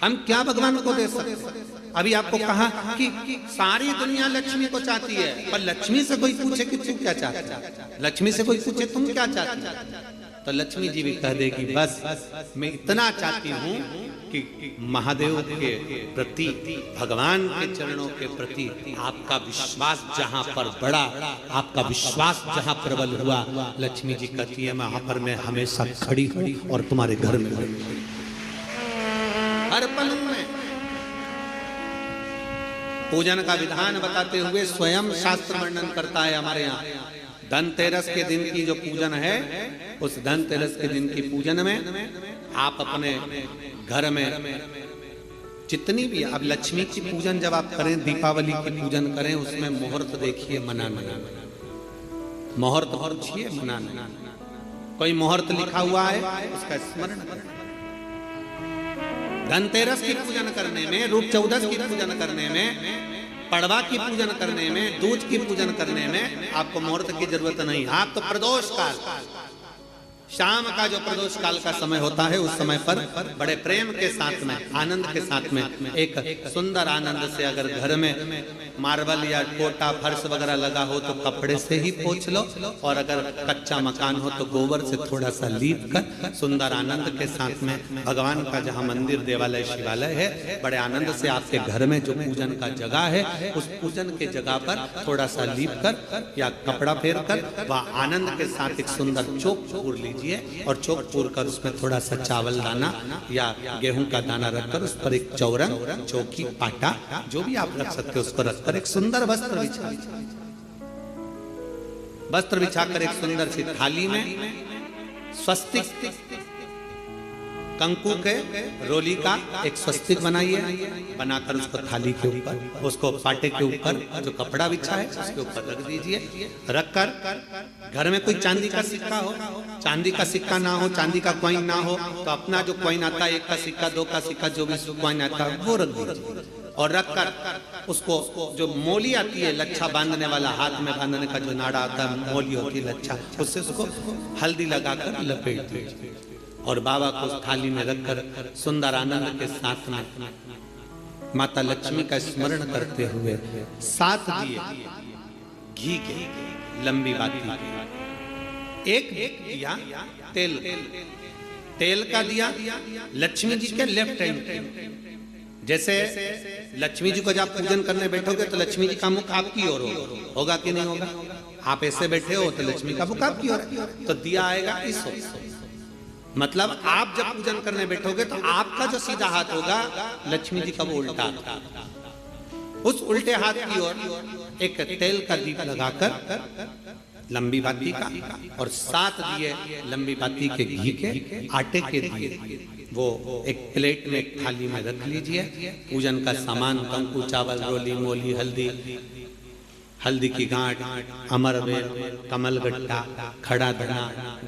हम क्या भगवान को दे सकते? अभी आपको कहा कि सारी दुनिया लक्ष्मी को चाहती है, पर लक्ष्मी से कोई पूछे कि तू क्या चाहता है, लक्ष्मी से कोई पूछे तुम क्या चाहती है, तो लक्ष्मी जी भी कह देगी बस मैं इतना चाहती हूँ कि महादेव के प्रति, भगवान के चरणों के प्रति आपका विश्वास जहाँ पर बढ़ा, आपका विश्वास जहाँ प्रबल हुआ, लक्ष्मी जी कहती है वहां पर मैं हमेशा खड़ी हूँ और तुम्हारे घर में हर पल में। पूजन का विधान बताते हुए स्वयं शास्त्र वर्णन करता है हमारे यहाँ। धनतेरस के दिन की जो पूजन है, उस धनतेरस के दिन की पूजन में आप अपने घर में जितनी भी, अब लक्ष्मी की पूजन जब आप करें, दीपावली की पूजन करें, उसमें मुहूर्त देखिए, मनाना, मुहूर्त पूछिए, मनाना। कोई मुहूर्त लिखा हुआ है उसका स्मरण करें। धनतेरस की पूजन करने में, रूप चौदस की पूजन करने में, पड़वा की पूजन करने में, दूज की पूजन करने में आपको मुहूर्त की जरूरत नहीं। आप तो प्रदोष काल, शाम का जो प्रदोष काल का समय होता है, उस समय पर बड़े प्रेम के साथ में, आनंद के साथ में, एक सुंदर आनंद से, अगर घर में मार्बल या कोटा फर्श वगैरह लगा हो तो कपड़े से ही पोंछ लो, और अगर कच्चा मकान हो तो गोबर से थोड़ा सा लीप कर सुंदर आनंद के साथ में, भगवान का जहाँ मंदिर, देवालय, शिवालय है, बड़े आनंद से आपके घर में जो पूजन का जगह है, उस पूजन के जगह पर थोड़ा सा लीप कर या कपड़ा फेर कर वह आनंद के साथ एक सुंदर चौक पूर लीजिए, और चौक पूर कर उसमें थोड़ा सा चावल दाना या गेहूं का दाना रखकर उस पर एक चौरंग, चौकी, पाटा, जो भी आप रख सकते हो उसको रखकर एक सुंदर वस्त्र बिछाकर एक सुंदर सी थाली में स्वस्तिक, कंकु के रोली का एक स्वस्तिक बनाइए, बनाकर उसको थाली के ऊपर, उसको पाटे के ऊपर जो कपड़ा बिछा है उसके ऊपर रख दीजिए। रखकर घर में कोई चांदी का सिक्का हो, चांदी का सिक्का ना हो, चांदी का कॉइन ना हो, तो अपना जो कॉइन आता है, 1 का सिक्का, 2 का सिक्का, जो भी कॉइन आता है वो रख दीजिए। और रखकर उसको जो मोली आती है, लच्छा बांधने वाला, हाथ में बांधने का जो नाड़ा आता है, मोली होती है लच्छा, उससे उसको हल्दी लगाकर लपेट दीजिए और बाबा को उस थाली में रखकर सुंदर आनंद के साथ में माता लक्ष्मी का स्मरण करते हुए 7 दिए घी के, लंबी बाती के, एक दिया तेल का दिया लक्ष्मी जी के लेफ्ट हैंड। जैसे लक्ष्मी जी को जब पूजन करने बैठोगे तो लक्ष्मी जी का मुख आपकी ओर होगा कि नहीं होगा? आप ऐसे बैठे हो तो लक्ष्मी का मुख आपकी ओर, तो दिया आएगा इस ओर। मतलब आप जब पूजन करने बैठोगे तो आपका जो सीधा हाथ होगा, लक्ष्मी जी का वो उल्टा, उस उल्टे हाथ की ओर एक तेल का दीप लगाकर लंबी बाती का, और 7 दिए लंबी बाती के घी के, आटे के दिए, वो एक प्लेट में, एक थाली में रख लीजिए। पूजन का सामान, कंकु, चावल, रोली, मोली, हल्दी की गांठ, अमरवेल, कमलगट्टा, खड़ा धना,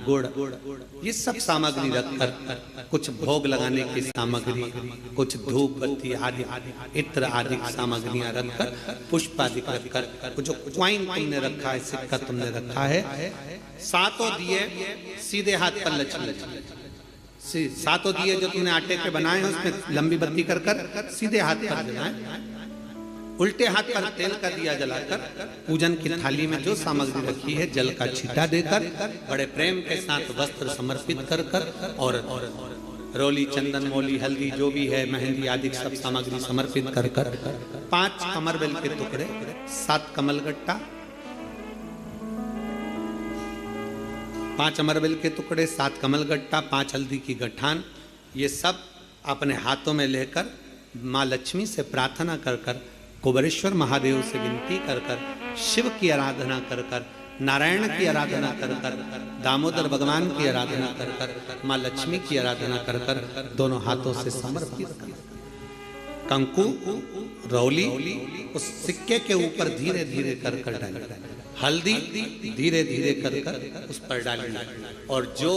गुड़, ये सब सामग्री रखकर, कुछ भोग लगाने की सामग्री, कुछ धूप बत्ती आदि, इत्र आदि सामग्रियां रखकर, पुष्प आदि रखकर, जो क्वाइन तुमने रखा है, सिक्का तुमने रखा है, 7 दिए सीधे हाथ पर लक्ष्मी, 7 दिए जो तुमने आटे के बनाए हैं उसमें लंबी बत्ती कर कर सीधे हाथ पर जलाएं। उल्टे हाथ पर तेल का दिया जलाकर पूजन की थाली में जो सामग्री रखी है, जल का छींटा देकर, बड़े प्रेम के साथ वस्त्र समर्पित कर कर, और रोली, चंदन, मोली, हल्दी जो भी है, मेहंदी आदि सब सामग्री समर्पित कर कर, 5 अमरबेल के टुकड़े, 7 कमलगट्टा, 5 अमरबेल के टुकड़े, 7 कमलगट्टा, 5 हल्दी की गठान, ये सब अपने हाथों में लेकर माँ लक्ष्मी से प्रार्थना कर कर, कुबेरेश्वर महादेव से विनती कर कर, शिव की आराधना कर कर, नारायण की आराधना कर कर, दामोदर भगवान की आराधना कर कर, माँ लक्ष्मी की आराधना कर कर, दोनों हाथों से समर्पित कर, कंकु, रौली उस सिक्के के ऊपर धीरे धीरे कर कर डाल, हल्दी धीरे धीरे कर कर उस पर डालना, और जो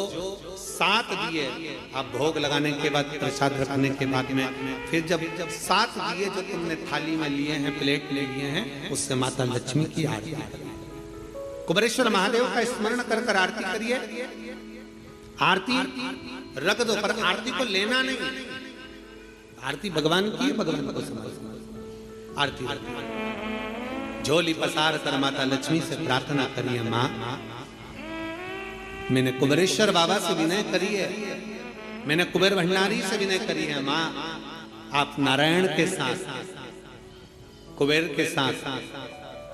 7 दिए आप भोग लगाने के बाद, प्रसाद रखने के बाद में, फिर जब 7 दिए जो तुमने थाली में लिए हैं, प्लेट में लिए हैं, उससे माता लक्ष्मी की आरती करिए, कुबेरेश्वर महादेव का स्मरण कर कर आरती करिए। आरती रख दो, पर आरती को लेना नहीं, आरती भगवान की है, भगवान को समझ आरती। झोली पसार कर माता लक्ष्मी से प्रार्थना करिए, माँ मैंने कुबेरेश्वर बाबा से विनय करी है, मैंने कुबेर भंडारी से विनय करी है, माँ आप नारायण के साथ, कुबेर के साथ,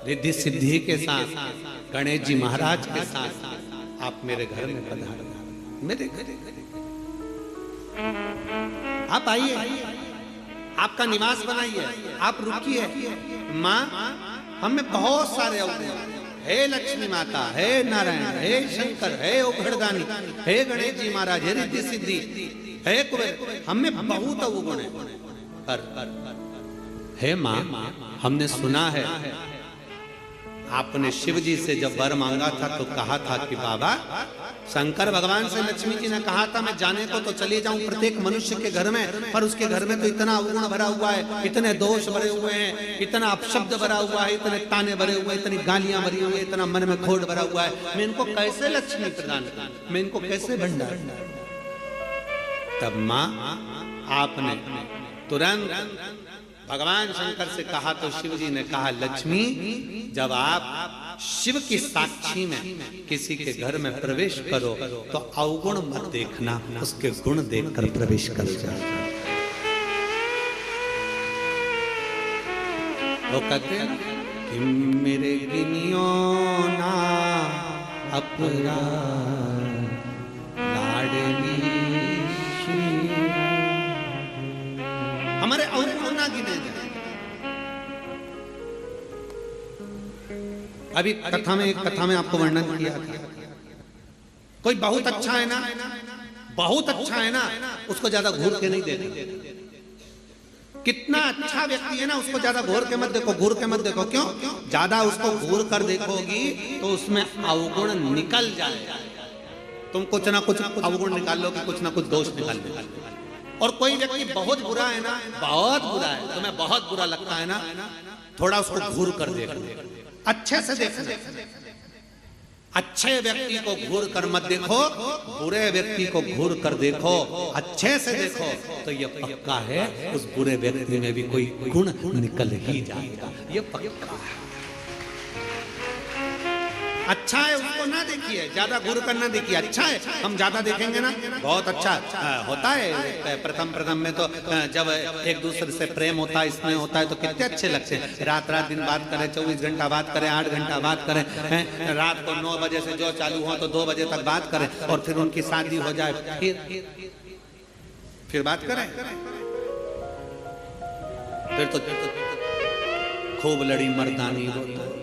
रिद्धि सिद्धि के साथ, गणेश जी महाराज के साथ आप मेरे घर में पधारो, मेरे घर आप आइए, आपका निवास बनाइए, आप रुकिए। माँ हम में बहुत सारे अवगुण, हे लक्ष्मी माता, हे नारायण, हे शंकर, हे उघड़दानी, हे गणेश जी महाराज, हे रिद्धि सिद्धि, हे कुबेर, हम में बहुत अवगुण है। पर हे माँ हमने सुना है आपने शिव जी से जब वर मांगा था तो कहा था कि बाबा, शंकर भगवान से लक्ष्मी जी ने कहा था मैं जाने को तो चली जाऊं प्रत्येक मनुष्य के घर में, पर उसके घर में तो इतना अवगुण भरा हुआ है, इतने दोष भरे हुए हैं, इतना अपशब्द भरा हुआ है, इतने ताने भरे हुए हैं, इतनी गालियां भरी हुई है, इतना मन में खोट भरा हुआ है, मैं इनको कैसे लक्ष्मी प्रदान करूं, मैं इनको कैसे भंडार। तब माँ आपने तुरंत भगवान शंकर से कहा तो शिव जी ने कहा, लक्ष्मी जब आप शिव की साक्षी में किसी के घर में प्रवेश करो तो अवगुण मत देखना, उसके गुण देखकर प्रवेश कर जाओ। वो कहते हैं कि मेरे गिनियो ना अपराध लाडली हमारे अवगुण ना गिने जाए। अभी कथा में आपको वर्णन किया था, कोई बहुत अच्छा है ना, बहुत अच्छा है ना, उसको ज्यादा घूर के नहीं देखना। कितना अच्छा व्यक्ति है ना, उसको ज्यादा घूर के मत देखो, घूर के मत देखो। क्यों? ज्यादा उसको घूर कर देखोगी तो उसमें अवगुण निकल जाएगा। तुम कुछ ना कुछ अवगुण निकाल लोगे, कुछ ना कुछ दोष निकाल लोगे। और कोई व्यक्ति बहुत बुरा है ना, बहुत बुरा है, तुम्हें बहुत बुरा लगता है ना, थोड़ा उसको घूर कर देखो, अच्छे से देखो। अच्छे व्यक्ति को घूर कर मत देखो, बुरे व्यक्ति को घूर कर देखो, अच्छे से देखो, तो ये पक्का है उस बुरे व्यक्ति में भी कोई गुण निकल ही जाएगा, ये पक्का है। अच्छा है उसको ना देखिए, ज्यादा घूर कर ना देखिए। अच्छा है हम ज्यादा देखेंगे ना, बहुत अच्छा होता है। प्रथम में तो जब एक दूसरे से प्रेम होता है, स्नेह होता है, तो कितने अच्छे लगते हैं। रात दिन बात करें, 24 घंटा बात करें, 8 घंटा बात करें, रात को 9 बजे से जो चालू हो तो 2 बजे तक बात करें, और फिर उनकी शादी हो जाए फिर बात करें, फिर तो खूब लड़ी मर्दानी होता है।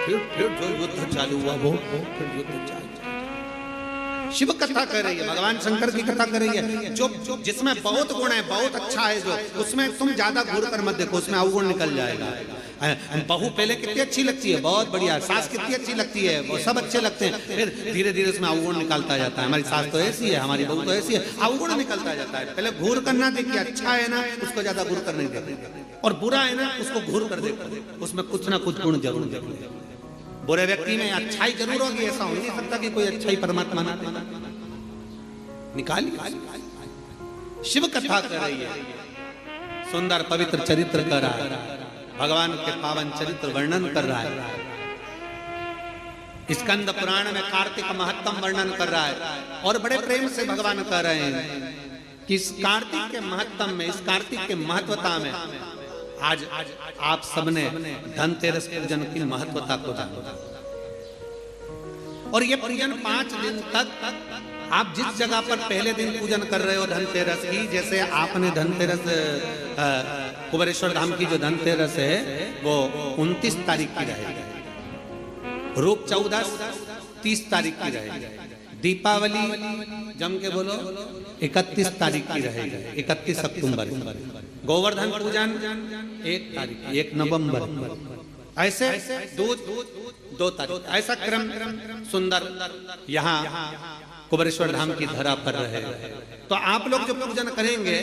फिर जो युद्ध चालू हुआ वो फिर युद्ध चालू। शिव कथा कर रही है, भगवान शंकर की कथा कर रही है, जो जिसमें बहुत गुण है, बहुत अच्छा है, जो उसमें तुम ज्यादा घूर कर मत देखो, उसमें अवगुण निकल जाएगा। बहू पहले कितनी अच्छी लगती है, बहुत बढ़िया, सास कितनी अच्छी लगती है, वो सब अच्छे लगते हैं, फिर धीरे धीरे उसमें अवगुण निकलता जाता है। हमारी सास तो ऐसी है, हमारी बहू तो ऐसी है, अवगुण निकलता जाता है। पहले घूर कर ना देखिए, अच्छा है ना उसको ज्यादा घूर कर नहीं देखिए, और बुरा है ना उसको घूर कर देखो, उसमें कुछ ना कुछ गुण जरूर देखो। बुरे व्यक्ति में अच्छाई जरूर होगी, ऐसा हो नहीं सकता कि कोई अच्छाई परमात्मा ना देना। निकालिए, शिव कथा कर रही है, सुंदर पवित्र चरित्र कर रहा है, भगवान के पावन चरित्र वर्णन कर रहा है। स्कंद पुराण में कार्तिक महत्तम वर्णन कर रहा है, और बड़े प्रेम से भगवान कह रहे हैं कि इस कार्तिक के महत्तम में, इस कार्तिक के महत्वता में आज आप सबने धनतेरस पूजन की महत्वता को जाना, और ये पूजन 5 दिन तक आप जिस जगह पर पहले दिन पूजन कर रहे हो धनतेरस की, जैसे आपने धनतेरस कुबेरेश्वर धाम की जो धनतेरस है वो 29 तारीख की रहेगी, रूप 14 30 तारीख की रहेगी, दीपावली जम के बोलो 31 तारीख की रहेगी, 31 अक्टूबर, गोवर्धन पूजन 1 तारीख, 1 नवंबर, ऐसे 2 तारीख, ऐसा क्रम सुंदर यहाँ कुबेरेश्वर धाम की धरा पर रहे। तो आप लोग जो पूजन करेंगे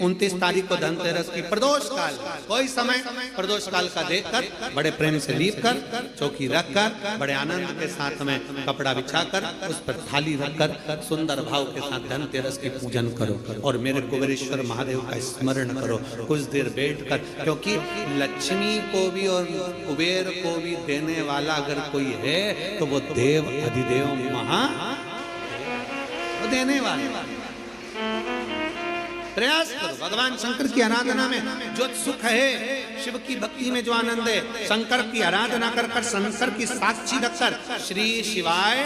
29 तारीख को धनतेरस की प्रदोष काल, कोई समय प्रदोष काल का देखकर बड़े प्रेम से लीप कर चौकी रखकर बड़े आनंद के साथ में कपड़ा बिछाकर उस पर थाली रखकर सुंदर भाव के साथ धनतेरस की पूजन करो और मेरे कुबेरेश्वर महादेव का स्मरण करो कुछ देर बैठकर, क्योंकि लक्ष्मी को भी और कुबेर को भी देने वाला अगर कोई है तो वो देव अधिदेव महा देने वाले। प्रयास करो भगवान शंकर की आराधना में जो सुख है, शिव की भक्ति में जो आनंद है, शंकर की आराधना कर कर शंकर की साक्षी रखकर श्री शिवाय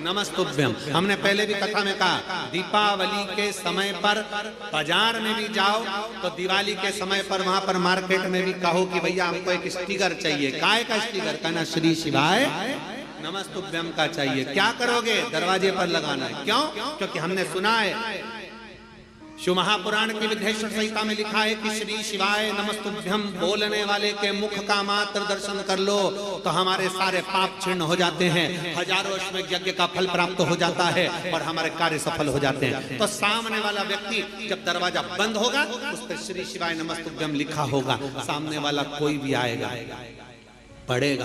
नमस्तुभ्यम। हमने पहले भी कथा में कहा दीपावली के समय पर बाजार में भी जाओ तो दिवाली के समय पर वहां पर मार्केट में भी कहो कि भैया हमको एक स्टिकर चाहिए, काय का स्टिकर, कहना श्री शिवाय नमस्तुभ्यम का चाहिए। क्या करोगे? दरवाजे पर लगाना है। क्यों? क्योंकि हमने सुना है शिव महापुराण की विद्येश्वर संहिता में लिखा है कि श्री शिवाय नमस्तुभ्यम बोलने वाले के मुख का मात्र दर्शन कर लो तो हमारे सारे पाप क्षीण हो जाते हैं, हजारों अश्वमेध यज्ञ का फल प्राप्त हो जाता है और हमारे कार्य सफल हो जाते हैं। तो सामने वाला व्यक्ति जब दरवाजा बंद होगा उस पर श्री शिवाय नमस्तुभ्यम लिखा होगा, सामने वाला कोई भी आएगा पढ़ेगा,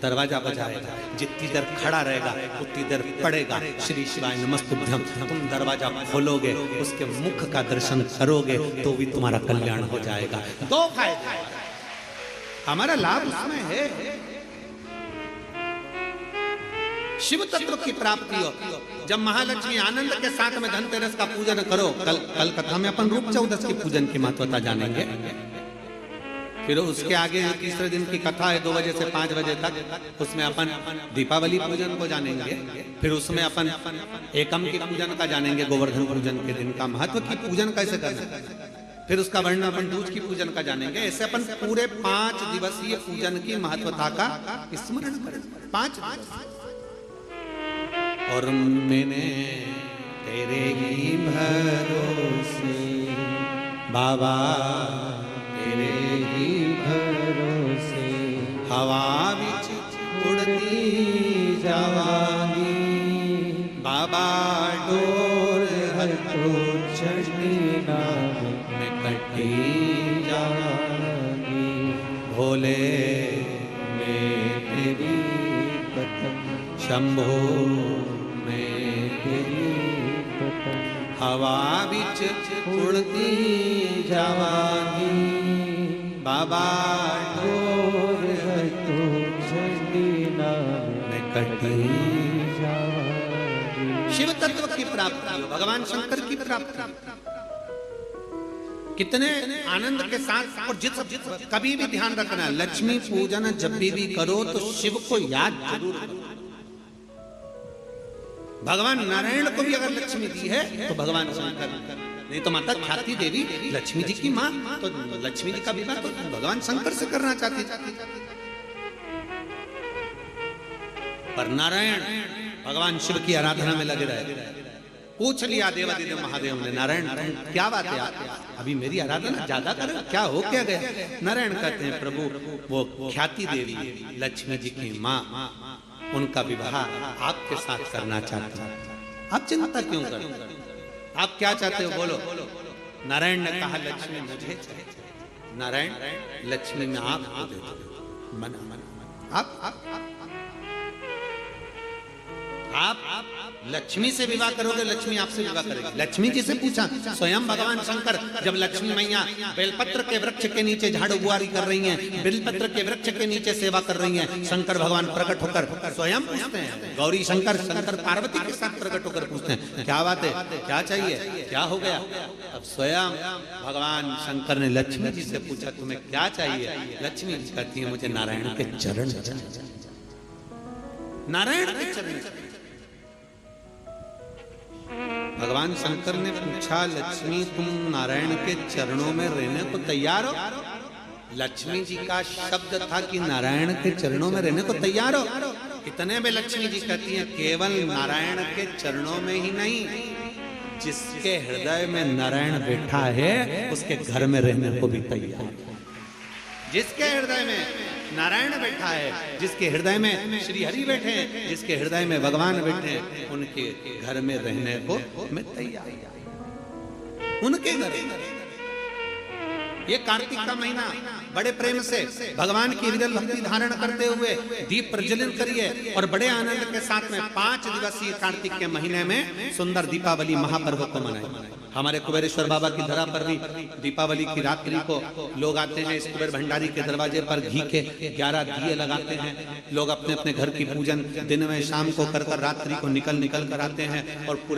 दरवाजा बजाएगा, जितनी देर खड़ा रहेगा उतनी देर पढ़ेगा श्री शिवाय नमस्तुभ्यम। तुम दरवाजा खोलोगे, उसके मुख का दर्शन करोगे तो भी तुम्हारा कल्याण हो जाएगा। दो फायदे, हमारा लाभ उसमें है, शिव तत्व की प्राप्ति हो। जब महालक्ष्मी आनंद के साथ में धनतेरस का पूजन करो, कल कथा में अपन रूप चौदस की पूजन की महत्वता जानेंगे। फिर उसके आगे तीसरे दिन की कथा है 2 बजे से 5 बजे तक, उसमें अपन दीपावली पूजन को जानेंगे। फिर उसमें अपन एकम की पूजन का जानेंगे, गोवर्धन पूजन के दिन का महत्व की पूजन कैसे करना। फिर उसका वर्णन अपन दूज की पूजन का जानेंगे। ऐसे अपन पूरे 5 दिवसीय पूजन की महत्वता का स्मरण करें। 5 और मैंने तेरे ही भरोसे बाबा तेरे ही भरोसे हवा बिच उड़ती जावांगी बाबा डोर हर तो चढ़ी नाम में कटी जावांगी भोले मैं तेरी पतंग शंभो मैं तेरी पतंग हवा बिच उड़ती जावांगी बाबा डोर है तो चढ़ी नाम में कटी जावांगी। शिव तत्व की प्राप्ति, भगवान शंकर की प्राप्ति कितने आनंद के साथ। और जिस कभी भी ध्यान रखना, लक्ष्मी पूजन जब भी करो तो शिव को याद जरूर करो। भगवान नारायण को भी अगर लक्ष्मी दी है तो भगवान शंकर, नहीं तो माता ख्याति देवी लक्ष्मी जी की मां, तो लक्ष्मी जी का विवाह तो भगवान शंकर से करना चाहती थी। पर नारायण भगवान शिव की आराधना में लगे रहे। पूछ लिया देवादिदेव महादेव ने, नारायण क्या बात है, अभी मेरी आराधना ज्यादा करो, क्या हो क्या गया? नारायण कहते हैं प्रभु वो ख्याति देवी लक्ष्मी जी की मां, उनका विवाह आपके साथ करना चाहते हैं। आप चिंता क्यों करते, आप क्या चाहते हो बोलो। नारायण ने कहा लक्ष्मी मुझे चाहिए। नारायण लक्ष्मी में आपको दे दो। मना आप लक्ष्मी से विवाह करोगे, लक्ष्मी आपसे विवाह करेगी। लक्ष्मी जी से पूछा, स्वयं भगवान शंकर जब लक्ष्मी मैया बेलपत्र के वृक्ष के नीचे झाड़ू बुआरी कर रही हैं, बेलपत्र के वृक्ष के नीचे सेवा कर रही हैं, शंकर भगवान प्रकट होकर स्वयं पूछते हैं, गौरी शंकर शंकर पार्वती के साथ प्रकट होकर पूछते हैं क्या बात है, क्या चाहिए, क्या हो गया। अब स्वयं भगवान शंकर ने लक्ष्मी जी से पूछा तुम्हें क्या चाहिए। लक्ष्मी जी कहती है मुझे नारायण के चरण, नारायण के चरण। भगवान शंकर ने पूछा लक्ष्मी तुम नारायण के चरणों में रहने को तैयार हो। लक्ष्मी जी का शब्द था कि नारायण के चरणों में रहने को तैयार हो। इतने में लक्ष्मी जी कहती हैं केवल नारायण के चरणों में ही नहीं, जिसके हृदय में नारायण बैठा है उसके घर में रहने को भी तैयार। जिसके हृदय में नारायण बैठा है, जिसके हृदय में श्री हरि बैठे हैं, जिसके हृदय में भगवान बैठे हैं, उनके घर में रहने को मैं तैयार। उनके घर ये कार्तिक का महीना बड़े प्रेम से भगवान की विरल भक्ति धारण करते हुए दीप प्रज्वलित करिए और बड़े आनंद के साथ में 5 दिवसीय कार्तिक के महीने में सुंदर दीपावली महापर्व को मनाएं। हमारे कुबेरेश्वर बाबा की धरा पर भी दीपावली की रात्रि को लोग आते हैं, इस कुबेर भंडारी के दरवाजे पर घी के 11 दिए लगाते हैं। लोग अपने अपने घर की पूजन दिन में शाम को कर रात्रि को निकल कर आते हैं और पूरे